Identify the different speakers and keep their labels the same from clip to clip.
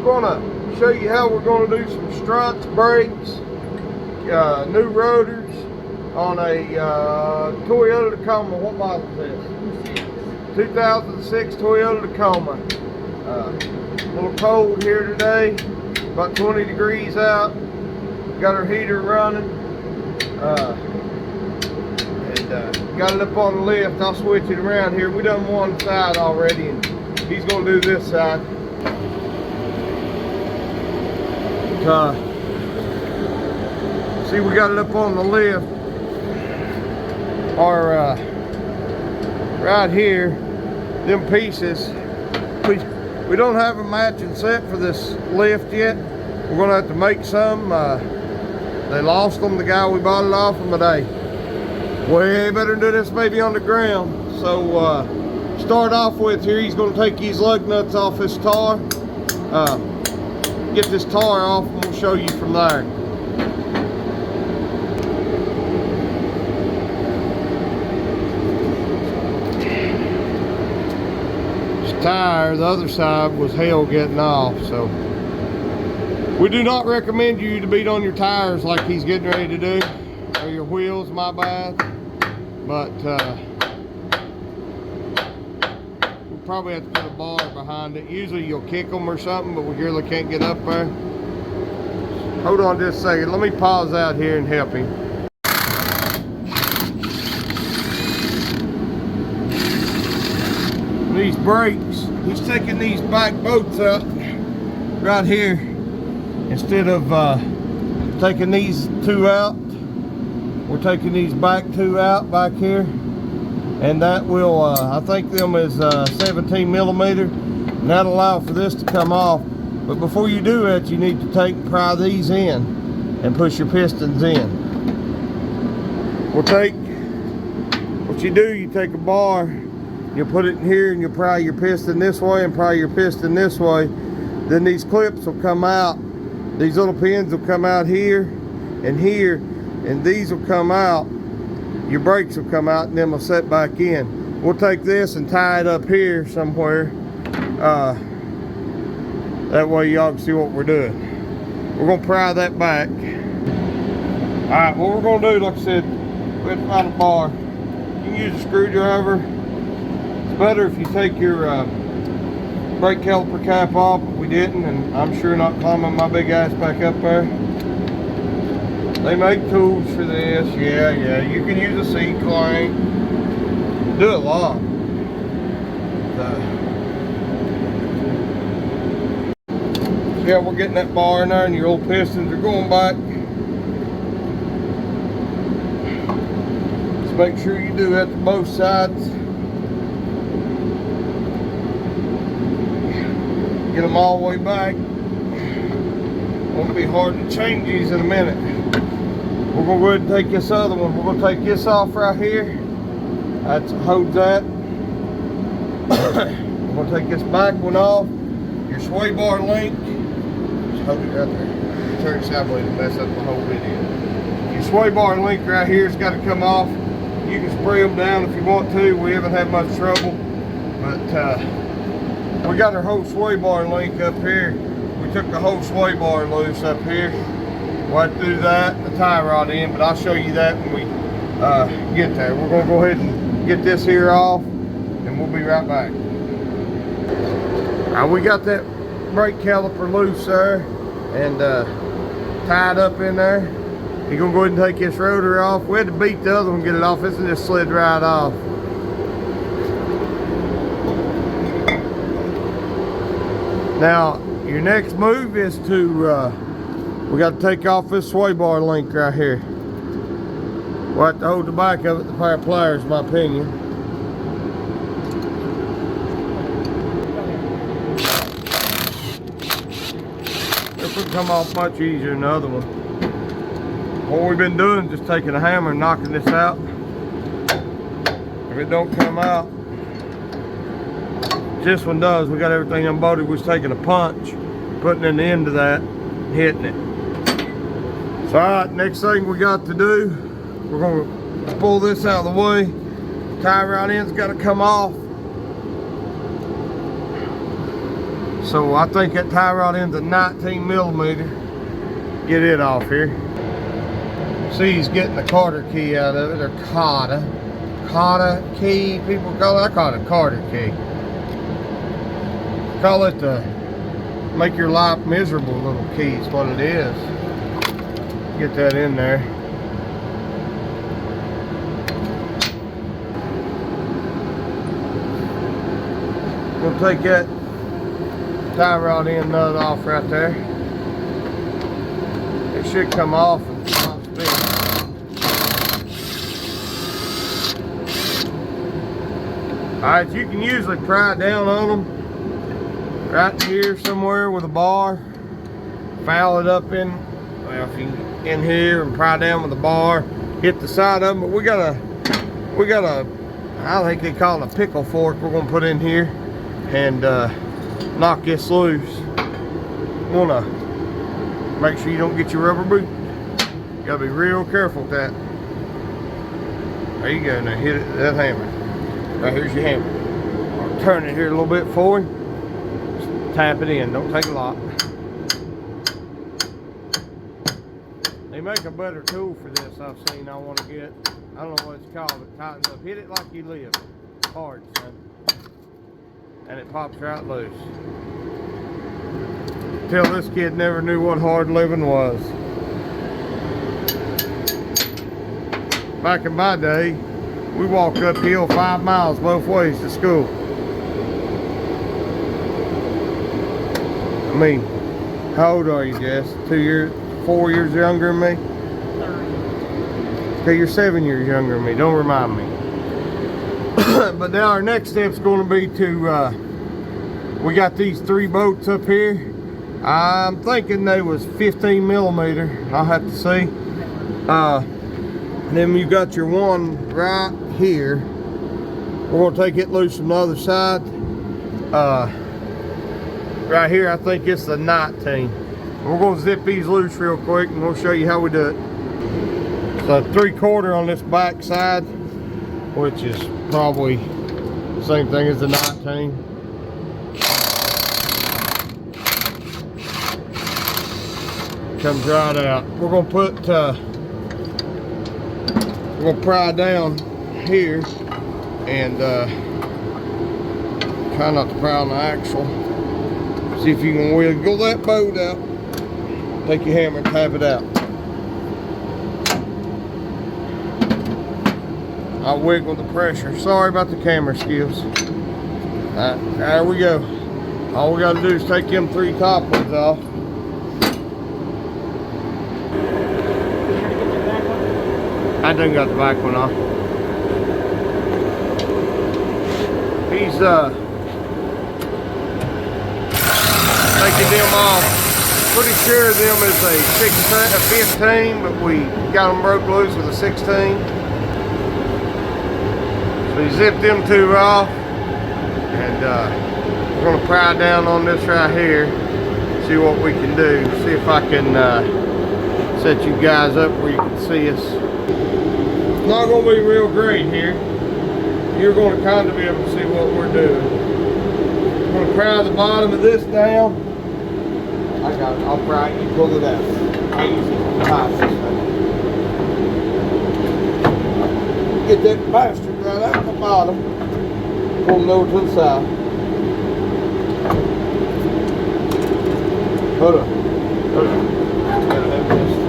Speaker 1: gonna show you how we're gonna do some struts, brakes, new rotors on a Toyota Tacoma. What model is this? 2006 Toyota Tacoma. A little cold here today, about 20 degrees out. Got our heater running. Got it up on the lift. I'll switch it around here. We done one side already, and he's gonna do this side. See, we got it up on the lift. Our right here, them pieces. We don't have a matching set for this lift yet. We're gonna have to make some. They lost them. The guy we bought it off from today. Way better than do this maybe on the ground. So start off with here, he's going to take these lug nuts off this tar. Get this tar off and we'll show you from there. This tire, the other side was hell getting off, so we do not recommend you to beat on your tires like he's getting ready to do, or your wheels, my bad. But we'll probably have to put a bar behind it. Usually you'll kick them or something, but we really can't get up there. Hold on just a second. Let me pause out here and help him. These brakes, he's taking these back bolts out right here instead of taking these two out. We're taking these back two out back here, and that will I think them is 17 millimeter, and that'll allow for this to come off. But before you do that, you need to take and pry these in and push your pistons in. We'll take what you do, you take a bar, you'll put it in here, and you'll pry your piston this way and pry your piston this way. Then these clips will come out. These little pins will come out here and here, and these will come out. Your brakes will come out, and then we'll set back in. We'll take this and tie it up here somewhere. That way y'all can see what we're doing. We're gonna pry that back. All right, what we're gonna do, like I said, we have to find a bar. You can use a screwdriver. It's better if you take your brake caliper cap off, but we didn't, and I'm sure not climbing my big ass back up there. They make tools for this. Yeah, you can use a C-clank. Do a lot. Yeah, we're getting that bar in there, and your old pistons are going back. Just make sure you do that to both sides. Get them all the way back. Won't be hard to change these in a minute. We're gonna go ahead and take this other one. We're gonna take this off right here. That holds that. We're gonna take this back one off. Your sway bar link. Just hold it right there. Turn it sideways and mess up the whole video. Your sway bar link right here has got to come off. You can spray them down if you want to. We haven't had much trouble, but we got our whole sway bar link up here. We took the whole sway bar loose up here. We'll have to do that, the tie rod in, but I'll show you that when we get there. We're gonna go ahead and get this here off, and we'll be right back. We got that brake caliper loose there, and tied up in there. You're gonna go ahead and take this rotor off. We had to beat the other one, get it off. This one just slid right off. Now, your next move is to, we got to take off this sway bar link right here. We'll have to hold the back of it with a pair of pliers, in my opinion. This will come off much easier than the other one. What we've been doing is just taking a hammer and knocking this out. If it don't come out, this one does. We got everything unbolted. We're just taking a punch, putting an end to that, hitting it. So, all right, next thing we got to do, we're going to pull this out of the way. Tie rod end's got to come off. So I think that tie rod end's a 19 millimeter. Get it off here. See, he's getting the Carter key out of it, or Carter key, people call it. I call it a Carter key. Call it the make your life miserable little key is what it is. Get that in there. We'll take that tie rod end nut off right there. It should come off and stop spinning. Alright, you can usually pry down on them right here somewhere with a bar. Foul it up in, well, if you in here and pry down with a bar, hit the side of them. But we got a, I think they call it a pickle fork we're gonna put in here and knock this loose. You wanna make sure you don't get your rubber boot. You gotta be real careful with that. There you go, now hit it, that hammer. Right here's your hammer. I'll turn it here a little bit forward. Just tap it in, don't take a lot. They make a better tool for this I've seen I want to get. I don't know what it's called, but tightens up. Hit it like you live. Hard, son. And it pops right loose. Tell this kid never knew what hard living was. Back in my day, we walked uphill 5 miles both ways to school. I mean, how old are you, Jess? 2 years, 4 years younger than me? 30. Okay, you're 7 years younger than me. Don't remind me. But now our next step's going to be to, we got these 3 boats up here. I'm thinking they was 15 millimeter. I'll have to see. And then you got your one right here. We're going to take it loose from the other side. Right here, I think it's the 19. We're going to zip these loose real quick and we'll show you how we do it. So 3/4 on this back side, which is probably the same thing as the 19. Comes right out. We're going to put, we're going to pry down here and try not to pry on the axle. See if you can wiggle that boat out. Take your hammer and tap it out. I wiggle the pressure. Sorry about the camera skills. Alright, there we go. All we got to do is take them 3 top ones off. I done got the back one off. He's taking them off. Pretty sure them is a 15, but we got them broke loose with a 16. So we zipped them 2 off, and we're gonna pry down on this right here, see what we can do. See if I can set you guys up where you can see us. It's not gonna be real great here. You're gonna kind of be able to see what we're doing. I'm gonna pry the bottom of this down. I got it. I'll pry it. You pull it out. I usually tie this thing. Get that bastard right out the bottom. Pull it over to the side. Hold on. Hold on. Gotta have this thing.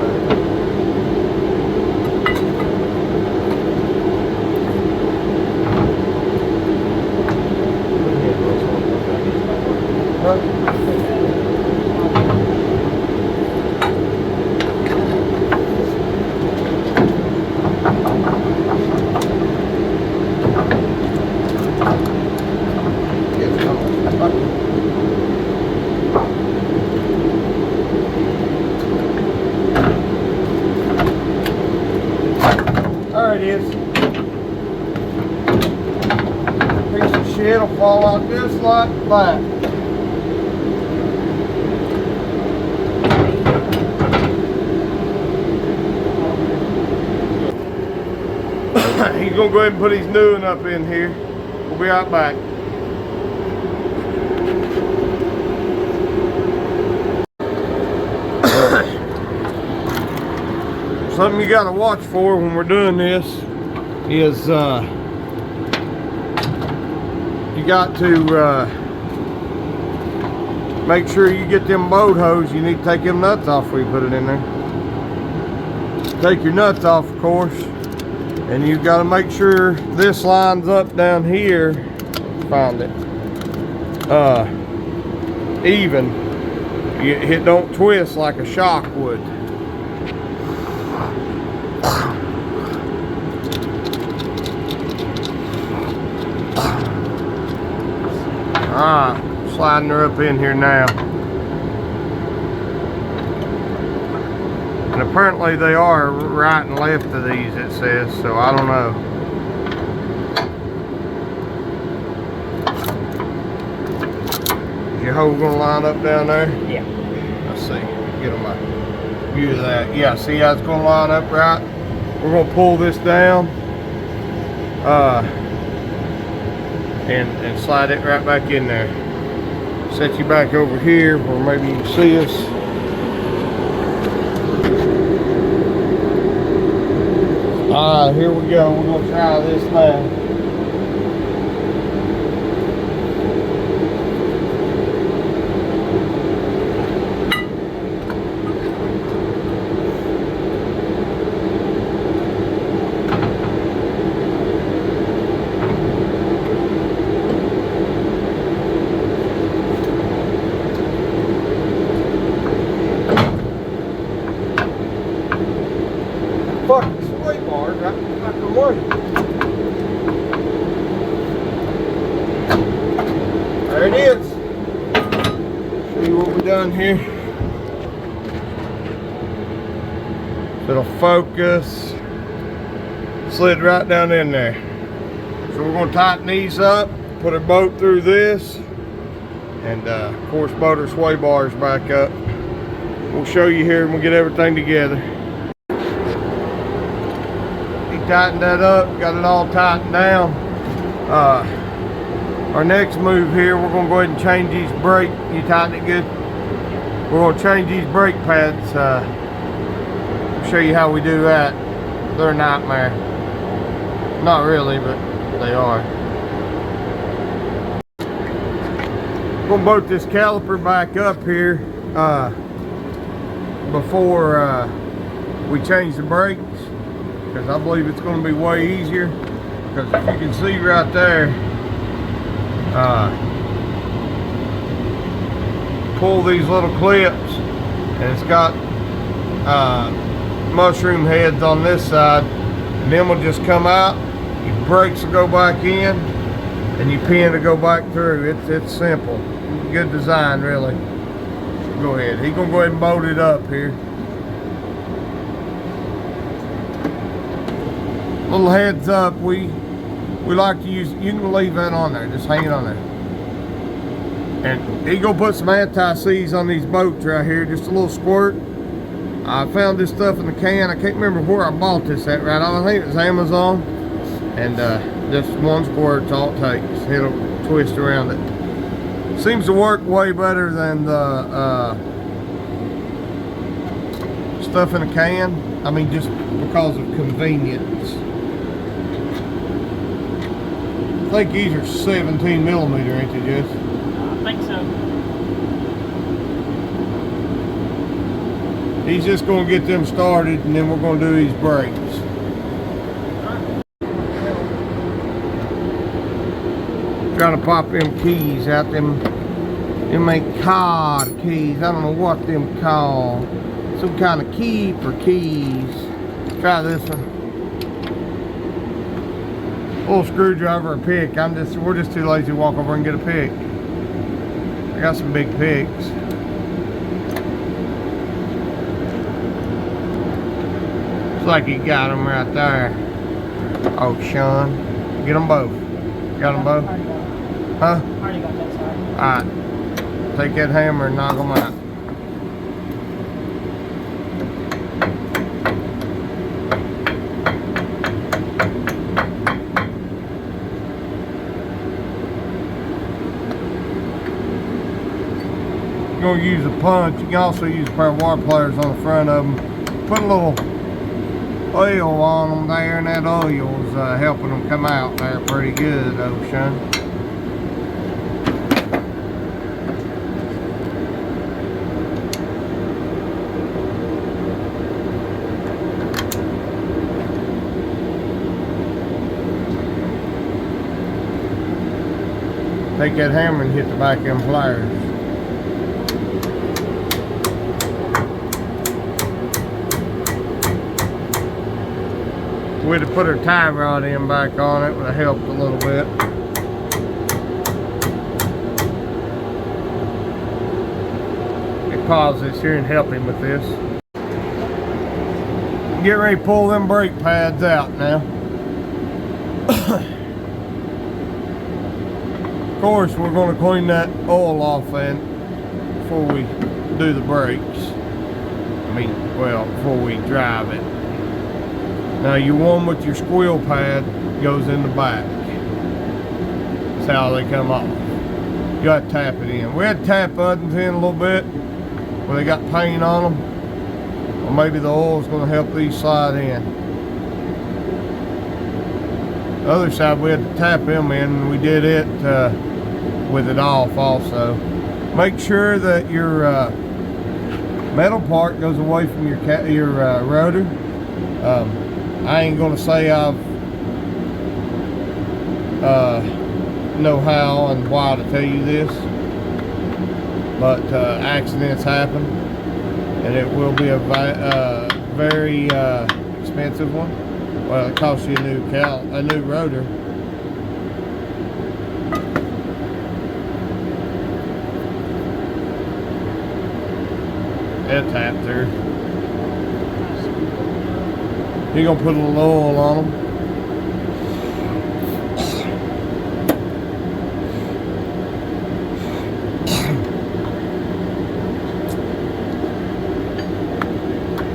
Speaker 1: There it is. Piece of shit will fall out just like that. He's gonna go ahead and put his new one up in here. We'll be right back. Something you got to watch for when we're doing this is you got to make sure you get them boat hose. You need to take them nuts off before you put it in there. Take your nuts off, of course, and you've got to make sure this lines up down here. Find it even. It don't twist like a shock would. Alright, sliding her up in here now. And apparently they are right and left of these, it says, so I don't know. Is your hole gonna line up down there?
Speaker 2: Yeah.
Speaker 1: Let's see, get them a view of that. Yeah, see how it's gonna line up right? We're gonna pull this down. And slide it right back in there. Set you back over here where maybe you can see us. Alright, here we go. We're gonna try this now. Fucking sway bars right back away. There it is. Show you what we done here. It'll focus. Slid right down in there. So we're going to tighten these up, put our boat through this, and of course boat our sway bars back up. We'll show you here when we get everything together. Tightened that up, got it all tightened down. Our next move here, we're going to go ahead and change these brake. You tighten it good? We're going to change these brake pads. Show you how we do that. They're a nightmare. Not really, but they are. We're going to bolt this caliper back up here before we change the brakes, because I believe it's going to be way easier. Because if you can see right there, pull these little clips, and it's got mushroom heads on this side, and them will just come out. Your brakes will go back in, and your pin will go back through. It's simple. Good design, really. Go ahead. He's gonna go ahead and bolt it up here. Little heads up, we like to use, you can leave that on there, just hang it on there. And he gonna put some anti-seize on these boats right here, just a little squirt. I found this stuff in the can. I can't remember where I bought this at, right? I think it was Amazon. And just one squirt's all it takes. It'll twist around it. Seems to work way better than the stuff in a can. I mean, just because of convenience. I think these are 17 millimeter, ain't they, Jess?
Speaker 2: I think so.
Speaker 1: He's just going to get them started, and then we're going to do these brakes. Trying to pop them keys out, them ain't cod keys. I don't know what them called. Some kind of key for keys. Try this one. Little screwdriver or pick. We're just too lazy to walk over and get a pick. I got some big picks. Looks like you got them right there. Oh, Sean. Get them both. Got them both? Huh?
Speaker 2: Already got that side.
Speaker 1: Alright. Take that hammer and knock them out. You're going to use a punch. You can also use a pair of wire pliers on the front of them. Put a little oil on them there, and that oil's helping them come out there pretty good, Ocean. Take that hammer and hit the back of them pliers. We'd have put our tie rod in back on it, would have helped a little bit. Let me pause this here and help him with this. Get ready to pull them brake pads out now. Of course, we're going to clean that oil off and before we do the brakes. I mean, well, before we drive it. Now, your one with your squeal pad goes in the back. That's how they come off. You got to tap it in. We had to tap buttons in a little bit where they got paint on them. Or maybe the oil's going to help these slide in. The other side, we had to tap them in, and we did it with it off also. Make sure that your metal part goes away from your rotor. I ain't gonna say I've know how and why to tell you this, but accidents happen, and it will be a very expensive one. Well, it costs you a new rotor. It'll tap through. You're gonna put a little oil on them.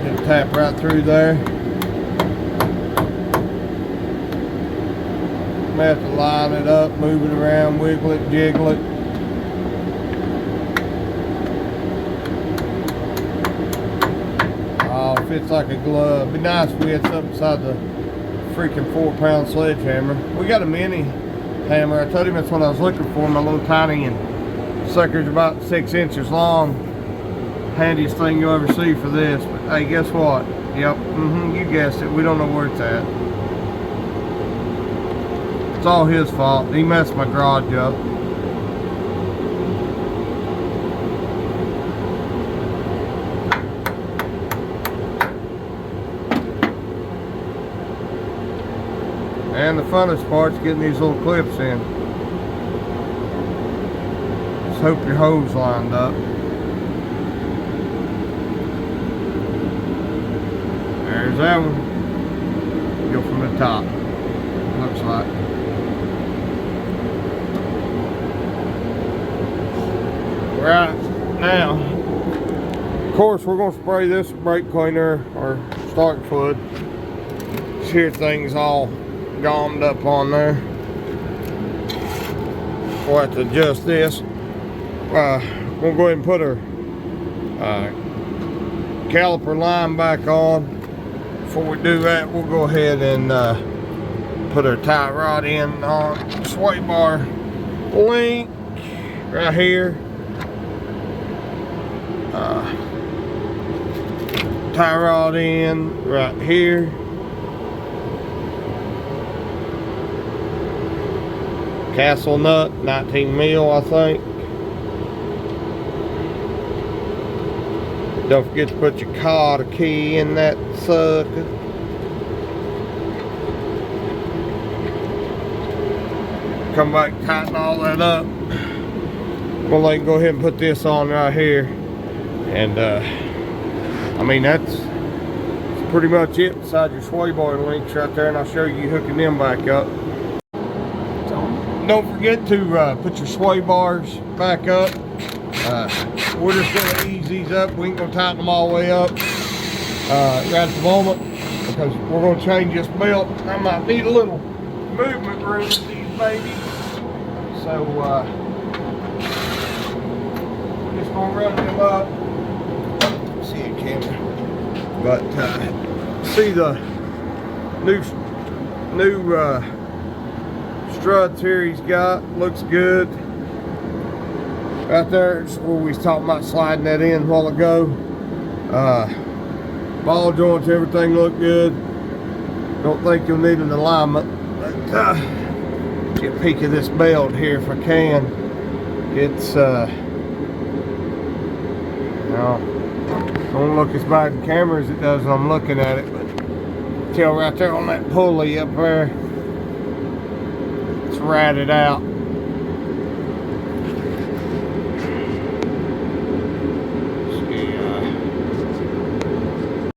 Speaker 1: It'll tap right through there. You have to line it up, move it around, wiggle it, jiggle it. Oh, it fits like a glove. It'd be nice if we had something inside the freaking 4-pound sledgehammer. We got a mini hammer. I told him that's what I was looking for, my little tiny, and sucker's about 6 inches long. Handiest thing you'll ever see for this. But hey, guess what? Yep, you guessed it. We don't know where it's at. It's all his fault. He messed my garage up. And the funnest part's getting these little clips in. Just hope your hose lined up. There's that one. Go from the top. Looks like. Right now, of course, we're going to spray this brake cleaner or starting fluid. This here thing's all gommed up on there. We'll have to adjust this. We'll go ahead and put our caliper line back on. Before we do that, we'll go ahead and put our tie rod in on the sway bar link right here. Tie rod in right here. Castle nut, 19 mil, I think. Don't forget to put your cotter key in that sucker. Come back, tighten all that up. We'll go ahead and put this on right here. And I mean, that's pretty much it beside your sway bar links right there, and I'll show you hooking them back up. Don't forget to put your sway bars back up. We're just going to ease these up. We ain't going to tighten them all the way up right at the moment, because we're going to change this belt. I might need a little movement room with these babies. So we're just going to run them up. See it, camera. But see the new struts here he's got. Looks good. Right there is where we was talking about sliding that in a while ago. Ball joints, everything look good. Don't think you'll need an alignment. But get a peek of this belt here if I can. It's don't look as bad in camera as it does when I'm looking at it, but tell right there on that pulley up there, it's ratted out.